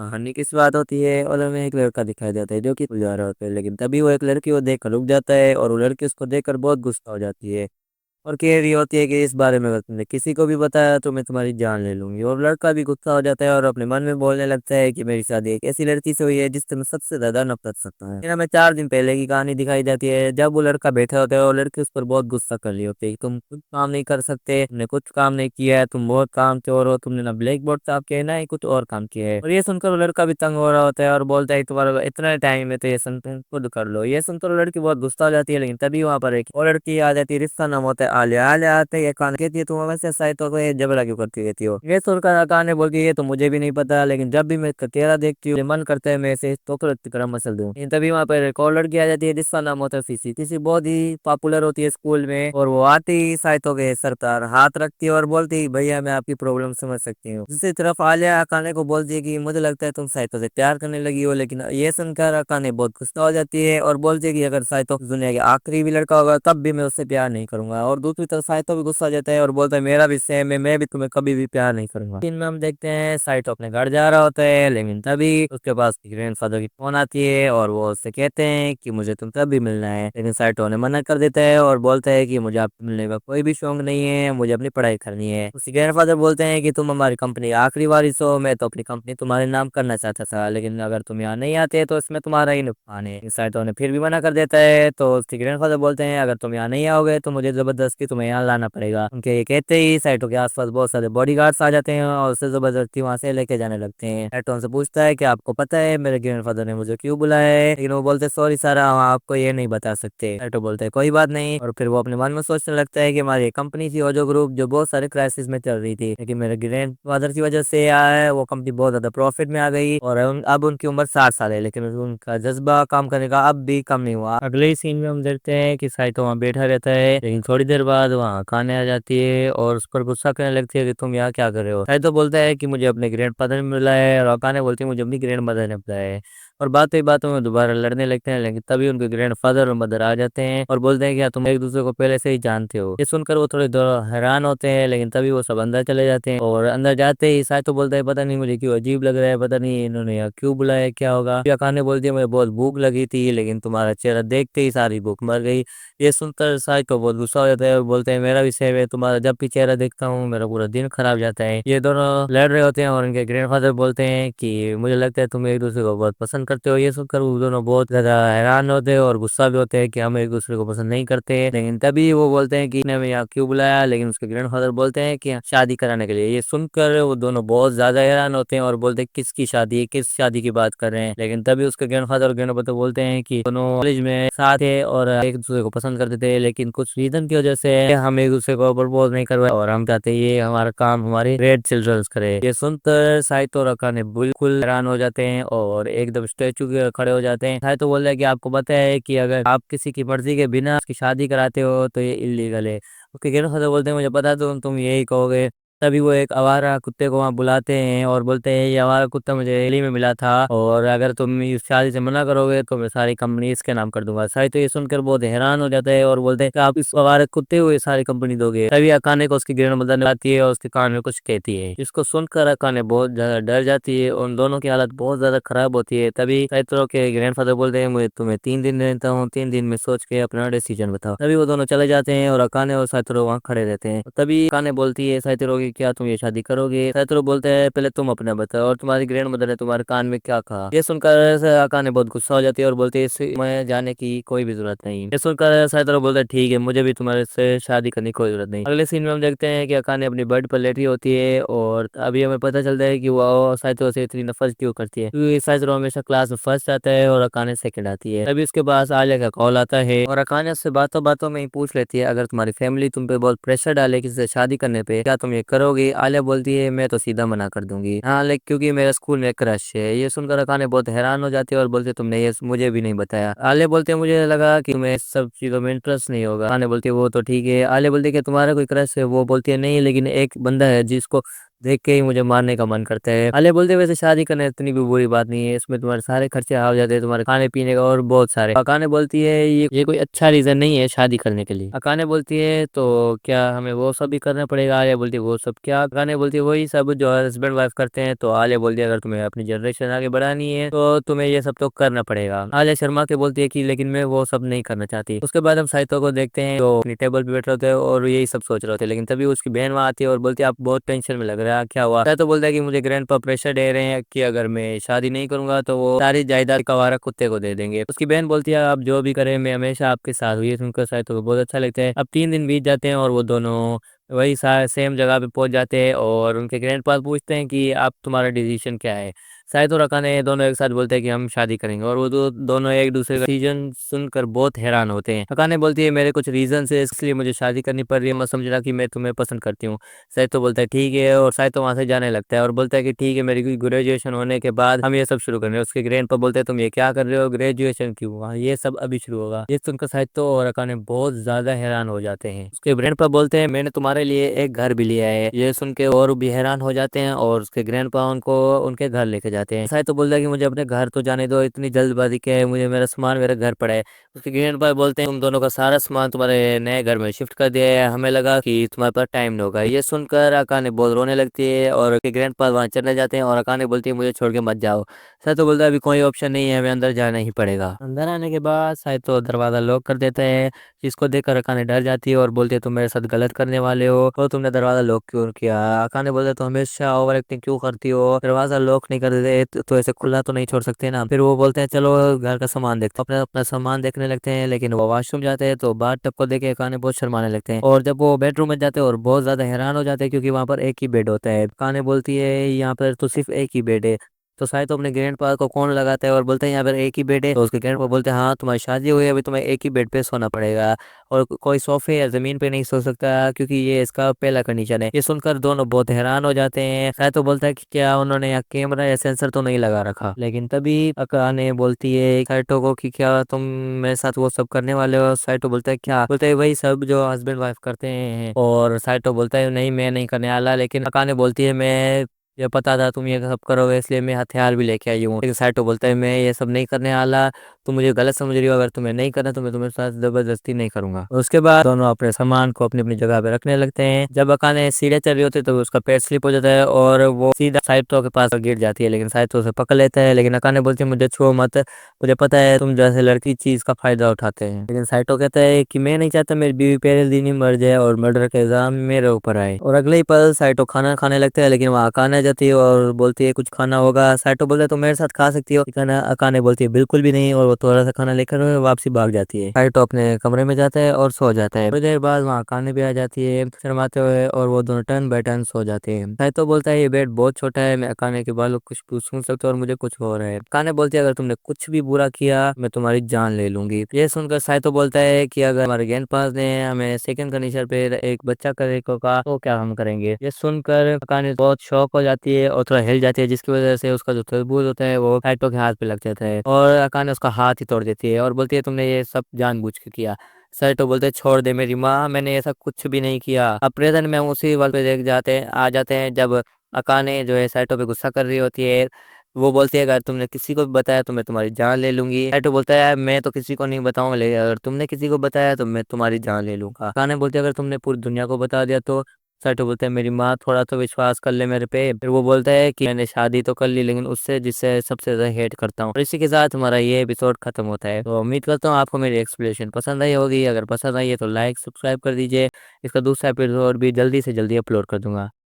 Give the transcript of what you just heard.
कहानी किस बात होती है और हमें एक लड़का दिखाई देता है जो कि स्कूल जा रहा होता है, लेकिन तभी वो एक लड़की को देखकर रुक जाता है और वो लड़की उसको देखकर बहुत गुस्सा हो जाती है और कह रही होती है कि इस बारे में अगर तुमने किसी को भी बताया तो मैं तुम्हारी जान ले लूंगी। और लड़का भी गुस्सा हो जाता है और अपने मन में बोलने लगता है कि मेरी शादी एक ऐसी लड़की से हुई है जिससे मैं सबसे ज्यादा नफरत करता है। फिर हमें 4 दिन पहले की कहानी दिखाई जाती है जब वो लड़का बैठा होता है और लड़की उस पर बहुत गुस्सा कर रही होती है कि तुम कुछ काम नहीं कर सकते, तुमने कुछ काम नहीं किया है, तुम बहुत काम चोर हो, तुमने ना ब्लैक बोर्ड साफ किया है ना ही कुछ और काम किया है। और ये सुनकर वो लड़का भी तंग हो रहा होता है और बोलता है तुम्हारा इतना टाइम है तो ये सुन तुम खुद कर लो। ये सुनकर वो लड़की बहुत गुस्सा हो जाती है, लेकिन तभी वहां पर एक और लड़की आ जाती है, रिश्ता नाम होता है आलिया। आलिया आते ही कान कहती है तुम वैसे साइड हो गए, झगड़ा क्यों करती रहती हो। ये सुनकर कान बोलती है तो मुझे भी नहीं पता, लेकिन जब भी मैं तेरा देखती हूँ मुझे मन करता है मैं इसे चॉकलेट की तरह मसल दूं। लेकिन तभी वहां पर एक और लड़की आ जाती है जिसका नाम होता है सीसी। किसी बहुत ही पॉपुलर होती है स्कूल में और वो आते ही साइतो के सर पर हाथ रखती है और बोलती है भैया मैं आपकी प्रॉब्लम समझ सकती हूँ। दूसरी तरफ आलिया अकाने को बोलती है कि मुझे लगता है तुम साइतो से प्यार करने लगी हो, लेकिन ये सुनकर अकाने बहुत गुस्सा हो जाती है और बोलती है कि अगर साइतो दुनिया के आखिरी भी लड़का होगा तब भी मैं उससे प्यार नहीं करूंगा। और दूसरी तरफ साइतो भी गुस्सा हो जाता है और बोलता है मेरा भी सेम है, मैं भी तुम्हें कभी भी प्यार नहीं करूंगा। इनमें हम देखते हैं साइतो अपने घर जा रहा होता है, लेकिन तभी उसके पास ग्रैंडफादर की फोन आती है और वो उससे कहते हैं कि मुझे तुम तब भी मिलना है, लेकिन साइतो ने मना कर देता है और बोलता है कि मुझे आपसे मिलने का कोई भी शौक नहीं है, मुझे अपनी पढ़ाई करनी है। उसके ग्रैंडफादर बोलते हैं कि तुम हमारी कंपनी का आखिरी वारिस हो, मैं तो अपनी कंपनी तुम्हारे नाम करना चाहता था, लेकिन अगर तुम यहाँ नहीं आते तो इसमें तुम्हारा ही नुकसान है। साइतो ने फिर भी मना कर देता है तो उसके ग्रैंडफादर बोलते हैं अगर तुम यहाँ नहीं आओगे तो मुझे जबरदस्ती तुम्हें यहाँ लाना पड़ेगा। उनके ये कहते ही साइटो के आसपास बहुत सारे बॉडीगार्ड्स आ जाते हैं और उसे जबरदस्ती वहां से लेके जाने लगते हैं। साइटो उनसे पूछता है कि आपको पता है मेरे ग्रैंडफादर ने मुझे क्यों बुलाया है, लेकिन वो बोलते सॉरी सर हम आपको ये नहीं बता सकते। साइटो बोलते हैं कोई बात नहीं, और फिर वो अपने मन में सोचने लगता है कि हमारी एक कंपनी थी ओजो ग्रुप जो बहुत सारे क्राइसिस में चल रही थी, लेकिन मेरे ग्रैंडफादर की वजह से वो कंपनी बहुत ज्यादा प्रॉफिट में आ गई और अब उनकी उम्र 60 साल है, लेकिन उनका जज्बा काम करने का अब भी कम नहीं हुआ। अगले ही सीन में हम देखते हैं कि साइतो वहाँ बैठा रहता है, लेकिन थोड़ी देर बाद वहाँ खाने आ जाती है और उस पर गुस्सा करने लगती है कि तुम यहाँ क्या कर रहे हो। साइतो बोलता है कि मुझे अपने ग्रैंड फादर ने मिला है और अकाने बोलती है मुझे अपनी ग्रैंड मदर ने बुलाया है। और बातों ही बातों में दोबारा लड़ने लगते हैं, लेकिन तभी उनके ग्रैंड फादर और मदर आ जाते हैं और बोलते हैं कि क्या तुम एक दूसरे को पहले से ही जानते हो। ये सुनकर वो थोड़े हैरान होते हैं, लेकिन तभी वो सब अंदर चले जाते हैं और अंदर जाते ही साइतो बोलता है पता नहीं मुझे क्यों अजीब लग रहा है, पता नहीं इन्होंने यहाँ क्यों बुलाया, क्या होगा। अकाने बोलती है मुझे बहुत भूख लगी थी, लेकिन तुम्हारा चेहरा देखते ही सारी भूख मर गई। ये सुनकर साइको बहुत गुस्सा हो जाता है और बोलते हैं मेरा भी सेम है, तुम्हारा जब भी चेहरा देखता हूँ मेरा पूरा दिन खराब जाता है। ये दोनों लड़ रहे होते हैं और उनके ग्रैंडफादर बोलते हैं कि मुझे लगता है तुम एक दूसरे को बहुत पसंद करते हो। ये सुनकर वो दोनों बहुत ज्यादा हैरान होते हैं और गुस्सा भी होते हैं कि हम एक दूसरे को पसंद नहीं करते। लेकिन तभी वो बोलते हैं कि इन्हें हमें यहाँ क्यों बुलाया, लेकिन उसके ग्रैंडफादर बोलते हैं कि शादी कराने के लिए। ये सुनकर वो दोनों बहुत ज्यादा हैरान होते हैं और बोलते हैं किसकी शादी है, किस शादी की बात कर रहे हैं। लेकिन तभी उसके ग्रैंडफादर और ग्रैंडमदर बोलते हैं कि दोनों कॉलेज में साथ है और एक दूसरे को पसंद करते थे, लेकिन कुछ रीजन की वजह से हम एक दूसरे को प्रपोज नहीं करवाए और हम चाहते हैं ये हमारा काम हमारे रेड चिल्ड्रंस करे। ये सुनकर साइतो और अकाने बिल्कुल हैरान हो जाते हैं और एकदम स्टेचू के खड़े हो जाते हैं। साइतो बोल रहा है कि आपको पता है कि अगर आप किसी की मर्जी के बिना उसकी शादी कराते हो तो ये इलीगल है। उसके ग्रैंडफादर बोलते हैं मुझे पता तुम यही कहोगे। तभी वो एक आवारा कुत्ते को वहाँ बुलाते हैं और बोलते हैं ये आवारा कुत्ता मुझे दिल्ली में मिला था और अगर तुम इस शादी से मना करोगे तो मैं सारी कंपनी इसके नाम कर दूंगा। साई तो ये सुनकर बहुत हैरान हो जाता है और बोलते हैं कि आप इस आवारा कुत्ते को ये सारी कंपनी दोगे। तभी अकाने को उसकी ग्रैंड मदर आती है और उसके कान में कुछ कहती है, जिसको सुनकर अकाने बहुत ज्यादा डर जाती है और उन दोनों की हालत बहुत ज्यादा खराब होती है। तभी साइतो के ग्रैंडफादर बोलते हैं मुझे तुम्हें 3 दिन देता हूँ, 3 दिन में सोच के अपना डिसीजन बताओ। तभी वो दोनों चले जाते हैं और अकाने और साइतो वहाँ खड़े रहते हैं। तभी अकाने बोलती है साइतो की क्या तुम ये शादी करोगे। साइतो बोलते हैं पहले तुम अपना बताओ और तुम्हारी ग्रैंड मदर ने तुम्हारे कान में क्या कहा। ये सुनकर अकाने बहुत गुस्सा हो जाती है और बोलती है इसमें जाने की कोई भी जरूरत नहीं। ये सुनकर साइतो बोलता है ठीक है मुझे भी तुम्हारे से शादी करने की कोई जरूरत नहीं। अगले सीन में हम देखते हैं कि अकाने अपनी बेड पर लेटी होती है और अभी हमें पता चलता है कि वो साइतो से इतनी नफरत क्यों करती है, क्योंकि साइतो हमेशा क्लास में फर्स्ट आता है और अकाने सेकंड आती है। तभी उसके पास आलिया का कॉल आता है और अकाने उससे बातों बातों में ही पूछ लेती है अगर तुम्हारी फैमिली तुम पे बहुत प्रेशर डाले किसी से शादी करने पे क्या तुम ये करोगे। आलिया बोलती है मैं तो सीधा मना कर दूंगी, हाँ लेकिन क्योंकि मेरा स्कूल में क्रश है। ये सुनकर अकाने बहुत हैरान हो जाती है और बोलते तुमने ये मुझे भी नहीं बताया। आलिया बोलते मुझे लगा कि तुम्हें सब चीजों में इंटरेस्ट नहीं होगा। अकाने बोलती है वो तो ठीक है। आलिया बोलती है कि तुम्हारा कोई क्रश है, वो बोलती है नहीं लेकिन एक बंदा है जिसको देख के ही मुझे मारने का मन करता है। आलिया बोलते है वैसे शादी करना इतनी भी बुरी बात नहीं है, इसमें तुम्हारे सारे खर्चे आ जाते हैं, तुम्हारे खाने पीने का और बहुत सारे। अकाने बोलती है ये कोई अच्छा रीजन नहीं है शादी करने के लिए। अकाने बोलती है तो क्या हमें वो सब भी करना पड़ेगा? आलिया बोलती है वो सब क्या? अकाने बोलती है वही सब जो हस्बैंड वाइफ करते हैं। तो आलिया बोलती है अगर तुम्हें अपनी जनरेशन आगे बढ़ानी है तो तुम्हें ये सब तो करना पड़ेगा। आलिया शर्मा के बोलती है कि लेकिन मैं वो सब नहीं करना चाहती। उसके बाद हम साहित्य को देखते हैं तो अपनी टेबल पे बैठ रहे होते हैं और यही सब सोच रहे होते हैं, लेकिन तभी उसकी बहन वहाँ आती है और बोलती है आप बहुत टेंशन में लग रहा है, क्या हुआ? तो बोलता है कि मुझे ग्रैंडपा प्रेशर दे रहे हैं कि अगर मैं शादी नहीं करूंगा तो वो सारी जायदाद कवारा कुत्ते को दे देंगे। उसकी बहन बोलती है आप जो भी करें मैं हमेशा आपके साथ हुई। सुनकर साहित्य को बहुत अच्छा लगता है। अब 3 दिन बीत जाते हैं और वो दोनों वही सेम जगह पे पहुंच जाते हैं और उनके ग्रैंडपा पूछते हैं कि आप तुम्हारा डिसीजन क्या है? शायद और अकाने दोनों एक साथ बोलते हैं कि हम शादी करेंगे और वो दोनों एक दूसरे का डिसीजन सुनकर बहुत हैरान होते हैं। अकाने बोलती है मेरे कुछ रीजन है इसलिए मुझे शादी करनी पड़ रही है, मैं समझ रहा कि मैं तुम्हें पसंद करती हूँ। शायद तो बोलता है ठीक है और शायद तो वहां से जाने लगता है और बोलता है कि ठीक है मेरी ग्रेजुएशन होने के बाद हम ये सब शुरू करेंगे। उसके ग्रैंड पर बोलते हैं तुम ये क्या कर रहे हो, ग्रेजुएशन क्यों, वहाँ ये सब अभी शुरू होगा। ये सुनकर शायद तो और अकाने बहुत ज्यादा हैरान हो जाते हैं। उसके ग्रैंड पर बोलते हैं मैंने तुम्हारे लिए एक घर भी लिया है। ये सुन के और भी हैरान हो जाते हैं और उसके ग्रैंडपा उनको उनके घर लेके जाते हैं। शायद तो बोलता है कि मुझे अपने घर तो जाने दो, इतनी जल्दबाजी क्या है, मुझे मेरा सामान मेरे घर पड़ा है। उसके ग्रैंडपा बोलते हैं तुम दोनों का सारा सामान तुम्हारे नए घर में शिफ्ट कर दिया है, हमें लगा कि तुम्हारे पास टाइम नहीं होगा। ये सुनकर अकाने बहुत रोने लगती है और उसके ग्रैंडपा वहां चलने जाते हैं और अकाने बोलती है मुझे छोड़ के मत जाओ। शायद तो बोलता है अभी कोई ऑप्शन नहीं है, हमें अंदर जाना ही पड़ेगा। अंदर आने के बाद शायद तो दरवाजा लॉक कर देता है, जिसको देखकर अकाने डर जाती है और बोलती है तुम मेरे साथ गलत करने वाले हो तो तुमने दरवाजा लॉक क्यों किया? अकाने बोलते तो हमेशा ओवर एक्टिंग क्यों करती हो, दरवाजा लॉक नहीं कर देते तो ऐसे खुला तो नहीं छोड़ सकते ना। फिर वो बोलते हैं चलो घर का सामान देखते हैं। अपना अपना सामान देखने लगते हैं लेकिन वो वॉशरूम जाते हैं तो बाथ टब को देखे अकाने बहुत शर्माने लगते हैं और जब वो बेडरूम में जाते हैं और बहुत ज्यादा हैरान हो जाते हैं क्योंकि वहां पर एक ही बेड होता है। अकाने बोलती है यहाँ पर तो सिर्फ एक ही बेड है। तो शायद तो अपने ग्रैंड पा को कौन लगाता है और बोलते हैं यहाँ पर एक ही बेड है। तो उसके ग्रैंड पा बोलते हैं हाँ तुम्हारी शादी हुई है, अभी तुम्हें एक ही बेड पे सोना पड़ेगा और कोई सोफे या जमीन पे नहीं सो सकता क्योंकि ये इसका पहला कंडीशन है। ये सुनकर दोनों बहुत हैरान हो जाते हैं। शायद तो बोलता है कि क्या उन्होंने यहाँ कैमरा या सेंसर तो नहीं लगा रखा, लेकिन तभी अकाने बोलती है साइटो को कि क्या तुम मेरे साथ वो सब करने वाले हो? साइटो बोलता है क्या? बोलता है वही सब जो हस्बैंड वाइफ करते हैं और साइटो बोलता है नहीं मैं नहीं करने वाला। लेकिन अकाने बोलती है मैं ये पता था तुम ये सब करोगे इसलिए मैं हथियार भी लेके आई हूँ। लेकिन साइटो बोलता है मैं ये सब नहीं करने वाला, तुम मुझे गलत समझ रही हो, अगर तुम्हें नहीं करना तो मैं तुम्हारे साथ जबरदस्ती नहीं करूंगा। और उसके बाद दोनों अपने सामान को अपनी अपनी जगह पे रखने लगते हैं। जब अकाने सीढ़ियाँ चल रही होती है तो उसका पैर स्लिप हो जाता है और वो सीधा साइटो के पास गिर जाती है, लेकिन साइटो उसे पकड़ लेता है। लेकिन अकाने बोलती है मुझे छुओ मत, मुझे पता है तुम जैसे लड़की चीज का फायदा उठाते हैं। लेकिन साइटो कहता है कि मैं नहीं चाहता मेरी बीवी पहले दिन ही मर जाए और मर्डर का इल्जाम मेरे ऊपर आए। और अगले ही पल साइटो खाना खाने लगता है लेकिन वहाँ अकाने जाती है और बोलती है कुछ खाना होगा। साइटो बोलता है तुम मेरे साथ खा सकती हो, लेकिन अकाने बोलती है बिल्कुल भी नहीं और वो थोड़ा सा खाना लेकर वापसी भाग जाती है। साइटो अपने कमरे में जाता है और सो जाता है। थोड़ी देर बाद वहाँ अकाने भी आ जाती है शर्माते हुए और वो दोनों टर्न बाय टर्न सो जाते हैं। साइटो बोलता है ये बेड बहुत छोटा है, मैं अकाने के बालों कुछ सुन सकता हूँ और मुझे कुछ हो रहा है। अकाने बोलती है अगर तुमने कुछ भी बुरा किया मैं तुम्हारी जान ले लूंगी। ये सुनकर साइटो बोलता है कि अगर हमारे गेंद पास ने हमें सेकंड कंडीशन पे एक बच्चा करे को कहा तो क्या हम करेंगे? ये सुनकर अकाने बहुत शौक हो जाती है और थोड़ा हिल जाती है, जिसकी वजह से उसका जो तरबूज होता है वो साइटो के हाथ पे लग जाता है और अकाने उसका हाथ ही तोड़ देती है और बोलती है तुमने ये सब जानबूझ के किया। साइटो बोलते हैं छोड़ दे मेरी माँ, मैंने ऐसा कुछ भी नहीं किया। अब प्रेजेंट में हम उसी वक्त पे देख जाते हैं आ जाते हैं जब अकाने जो है साइटो पे गुस्सा कर रही होती है। वो बोलती है अगर तुमने किसी को भी बताया तो मैं तुम्हारी जान ले लूंगी। साइटो बोलता है मैं तो किसी को नहीं बताऊंगा, लेकिन अगर तुमने किसी को बताया तो मैं तुम्हारी जान ले लूंगा। अकाने बोलती है अगर तुमने पूरी दुनिया को बता दिया तो? साइटो बोलते हैं मेरी माँ थोड़ा तो विश्वास कर ले मेरे पे। फिर वो बोलता है कि मैंने शादी तो कर ली लेकिन उससे जिससे सबसे ज्यादा हेट करता हूँ। और इसी के साथ हमारा ये एपिसोड खत्म होता है। तो उम्मीद करता हूँ आपको मेरी एक्सप्लेनेशन पसंद आई होगी। अगर पसंद आई है तो लाइक सब्सक्राइब कर दीजिए। इसका दूसरा एपिसोड भी जल्दी से जल्दी अपलोड कर दूंगा।